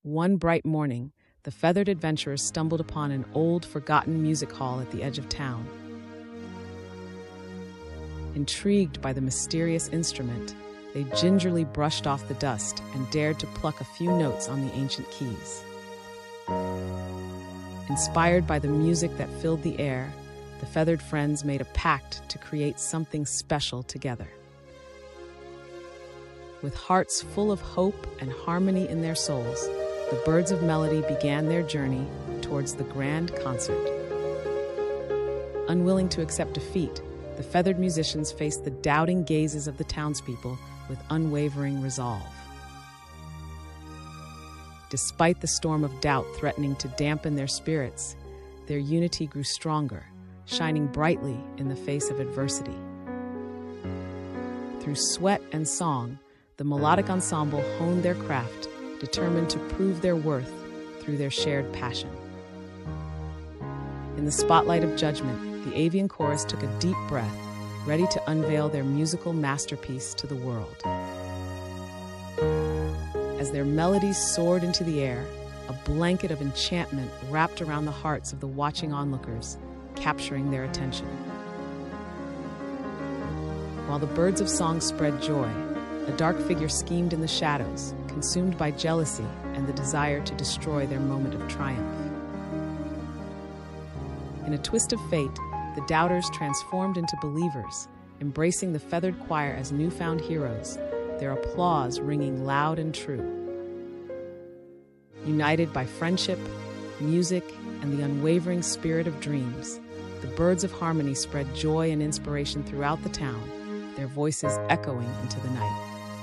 One bright morning, the feathered adventurers stumbled upon an old, forgotten music hall at the edge of town. Intrigued by the mysterious instrument, they gingerly brushed off the dust and dared to pluck a few notes on the ancient keys. Inspired by the music that filled the air, the feathered friends made a pact to create something special together. With hearts full of hope and harmony in their souls, the Birds of Melody began their journey towards the grand concert. Unwilling to accept defeat, the feathered musicians faced the doubting gazes of the townspeople with unwavering resolve. Despite the storm of doubt threatening to dampen their spirits, their unity grew stronger, shining brightly in the face of adversity. Through sweat and song, the melodic ensemble honed their craft, determined to prove their worth through their shared passion. In the spotlight of judgment, the Avian Chorus took a deep breath, ready to unveil their musical masterpiece to the world. As their melodies soared into the air, a blanket of enchantment wrapped around the hearts of the watching onlookers, capturing their attention. While the birds of song spread joy, a dark figure schemed in the shadows, consumed by jealousy and the desire to destroy their moment of triumph. In a twist of fate, the doubters transformed into believers, embracing the feathered choir as newfound heroes, their applause ringing loud and true. United by friendship, music, and the unwavering spirit of dreams, the Birds of Harmony spread joy and inspiration throughout the town, their voices echoing into the night.